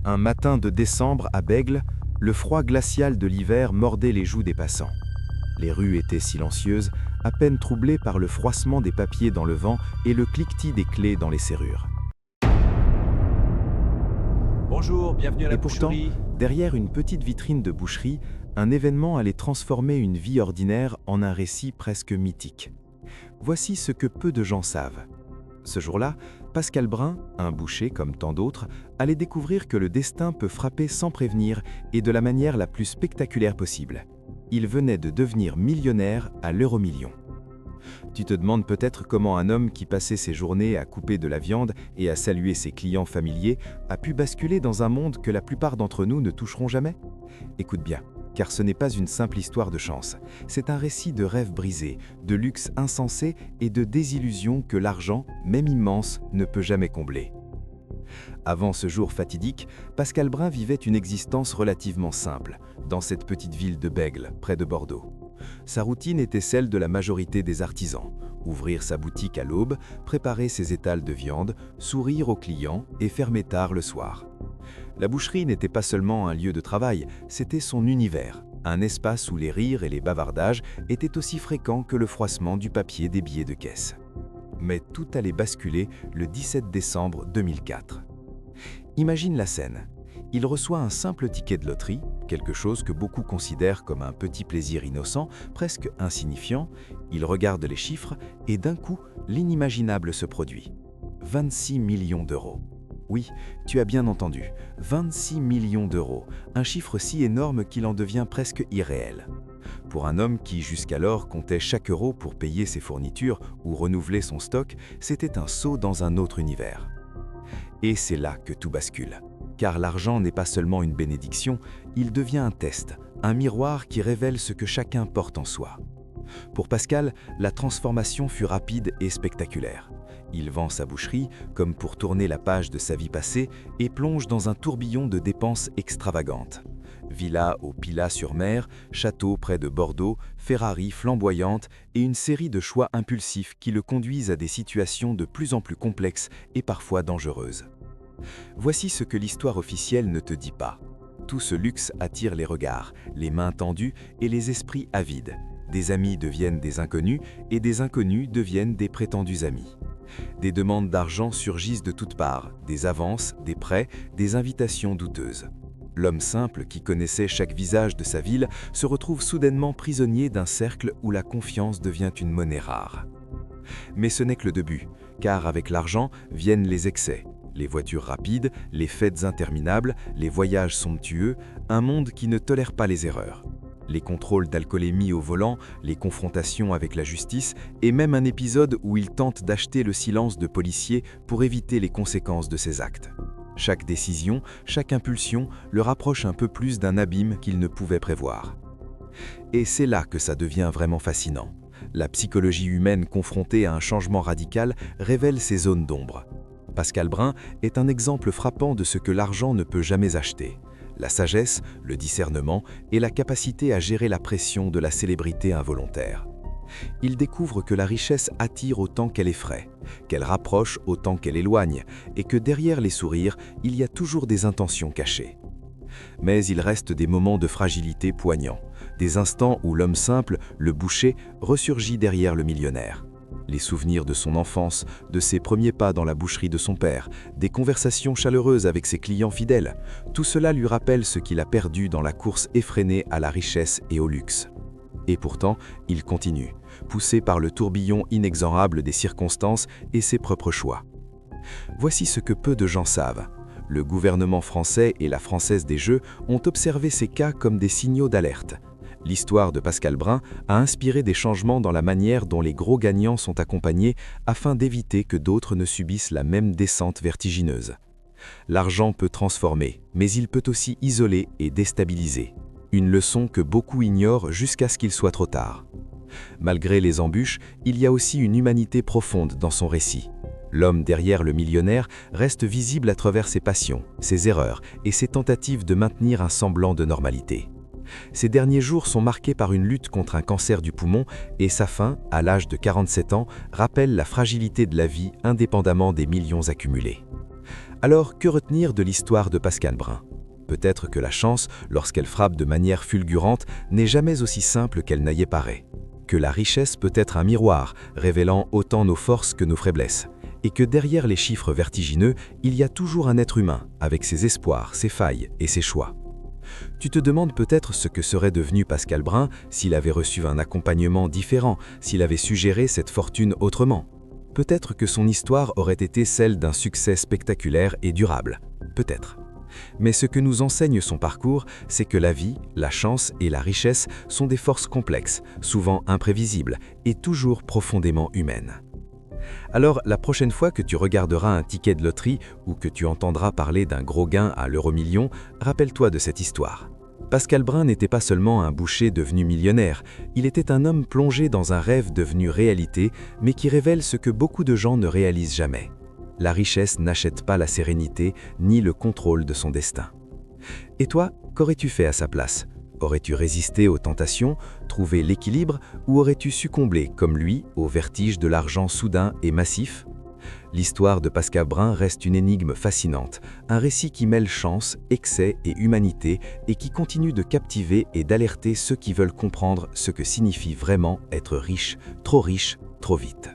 Un matin de décembre à Bègle, le froid glacial de l'hiver mordait les joues des passants. Les rues étaient silencieuses, à peine troublées par le froissement des papiers dans le vent et le cliquetis des clés dans les serrures. Bonjour, bienvenue à la Et pourtant, boucherie. derrière une petite vitrine de boucherie, un événement allait transformer une vie ordinaire en un récit presque mythique. Voici ce que peu de gens savent. Ce jour-là, Pascal Brun, un boucher comme tant d'autres, allait découvrir que le destin peut frapper sans prévenir et de la manière la plus spectaculaire possible. Il venait de devenir millionnaire à l'euro-million. Tu te demandes peut-être comment un homme qui passait ses journées à couper de la viande et à saluer ses clients familiers a pu basculer dans un monde que la plupart d'entre nous ne toucheront jamais? Écoute bien, car ce n'est pas une simple histoire de chance. C'est un récit de rêves brisés, de luxe insensé et de désillusions que l'argent, même immense, ne peut jamais combler. Avant ce jour fatidique, Pascal Brun vivait une existence relativement simple, dans cette petite ville de Bègle, près de Bordeaux. Sa routine était celle de la majorité des artisans. Ouvrir sa boutique à l'aube, préparer ses étals de viande, sourire aux clients et fermer tard le soir. La boucherie n'était pas seulement un lieu de travail, c'était son univers, un espace où les rires et les bavardages étaient aussi fréquents que le froissement du papier des billets de caisse. Mais tout allait basculer le 17 décembre 2004. Imagine la scène. Il reçoit un simple ticket de loterie, quelque chose que beaucoup considèrent comme un petit plaisir innocent, presque insignifiant. Il regarde les chiffres et d'un coup, l'inimaginable se produit. 26 millions d'euros. Oui, tu as bien entendu, 26 millions d'euros, un chiffre si énorme qu'il en devient presque irréel. Pour un homme qui jusqu'alors comptait chaque euro pour payer ses fournitures ou renouveler son stock, c'était un saut dans un autre univers. Et c'est là que tout bascule. Car l'argent n'est pas seulement une bénédiction, il devient un test, un miroir qui révèle ce que chacun porte en soi. Pour Pascal, la transformation fut rapide et spectaculaire. Il vend sa boucherie, comme pour tourner la page de sa vie passée, et plonge dans un tourbillon de dépenses extravagantes. Villa au Pilat-sur-Mer, château près de Bordeaux, Ferrari flamboyante et une série de choix impulsifs qui le conduisent à des situations de plus en plus complexes et parfois dangereuses. Voici ce que l'histoire officielle ne te dit pas. Tout ce luxe attire les regards, les mains tendues et les esprits avides. Des amis deviennent des inconnus et des inconnus deviennent des prétendus amis. Des demandes d'argent surgissent de toutes parts, des avances, des prêts, des invitations douteuses. L'homme simple qui connaissait chaque visage de sa ville se retrouve soudainement prisonnier d'un cercle où la confiance devient une monnaie rare. Mais ce n'est que le début, car avec l'argent viennent les excès. Les voitures rapides, les fêtes interminables, les voyages somptueux, un monde qui ne tolère pas les erreurs. Les contrôles d'alcoolémie au volant, les confrontations avec la justice et même un épisode où il tente d'acheter le silence de policiers pour éviter les conséquences de ses actes. Chaque décision, chaque impulsion le rapproche un peu plus d'un abîme qu'il ne pouvait prévoir. Et c'est là que ça devient vraiment fascinant. La psychologie humaine confrontée à un changement radical révèle ses zones d'ombre. Pascal Brun est un exemple frappant de ce que l'argent ne peut jamais acheter. La sagesse, le discernement et la capacité à gérer la pression de la célébrité involontaire. Il découvre que la richesse attire autant qu'elle effraie, qu'elle rapproche autant qu'elle éloigne, et que derrière les sourires, il y a toujours des intentions cachées. Mais il reste des moments de fragilité poignants, des instants où l'homme simple, le boucher, ressurgit derrière le millionnaire. Les souvenirs de son enfance, de ses premiers pas dans la boucherie de son père, des conversations chaleureuses avec ses clients fidèles, tout cela lui rappelle ce qu'il a perdu dans la course effrénée à la richesse et au luxe. Et pourtant, il continue, poussé par le tourbillon inexorable des circonstances et ses propres choix. Voici ce que peu de gens savent. Le gouvernement français et la Française des Jeux ont observé ces cas comme des signaux d'alerte. L'histoire de Pascal Brun a inspiré des changements dans la manière dont les gros gagnants sont accompagnés afin d'éviter que d'autres ne subissent la même descente vertigineuse. L'argent peut transformer, mais il peut aussi isoler et déstabiliser. Une leçon que beaucoup ignorent jusqu'à ce qu'il soit trop tard. Malgré les embûches, il y a aussi une humanité profonde dans son récit. L'homme derrière le millionnaire reste visible à travers ses passions, ses erreurs et ses tentatives de maintenir un semblant de normalité. Ces derniers jours sont marqués par une lutte contre un cancer du poumon et sa fin, à l'âge de 47 ans, rappelle la fragilité de la vie indépendamment des millions accumulés. Alors, que retenir de l'histoire de Pascal Brun? Peut-être que la chance, lorsqu'elle frappe de manière fulgurante, n'est jamais aussi simple qu'elle n'y paraît. Que la richesse peut être un miroir, révélant autant nos forces que nos faiblesses. Et que derrière les chiffres vertigineux, il y a toujours un être humain, avec ses espoirs, ses failles et ses choix. Tu te demandes peut-être ce que serait devenu Pascal Brun s'il avait reçu un accompagnement différent, s'il avait su gérer cette fortune autrement. Peut-être que son histoire aurait été celle d'un succès spectaculaire et durable. Peut-être. Mais ce que nous enseigne son parcours, c'est que la vie, la chance et la richesse sont des forces complexes, souvent imprévisibles et toujours profondément humaines. Alors, la prochaine fois que tu regarderas un ticket de loterie ou que tu entendras parler d'un gros gain à l'euro-million, rappelle-toi de cette histoire. Pascal Brun n'était pas seulement un boucher devenu millionnaire, il était un homme plongé dans un rêve devenu réalité, mais qui révèle ce que beaucoup de gens ne réalisent jamais. La richesse n'achète pas la sérénité ni le contrôle de son destin. Et toi, qu'aurais-tu fait à sa place? Aurais-tu résisté aux tentations, trouvé l'équilibre ou aurais-tu succombé, comme lui, au vertige de l'argent soudain et massif? L'histoire de Pascal Brun reste une énigme fascinante, un récit qui mêle chance, excès et humanité et qui continue de captiver et d'alerter ceux qui veulent comprendre ce que signifie vraiment être riche, trop vite.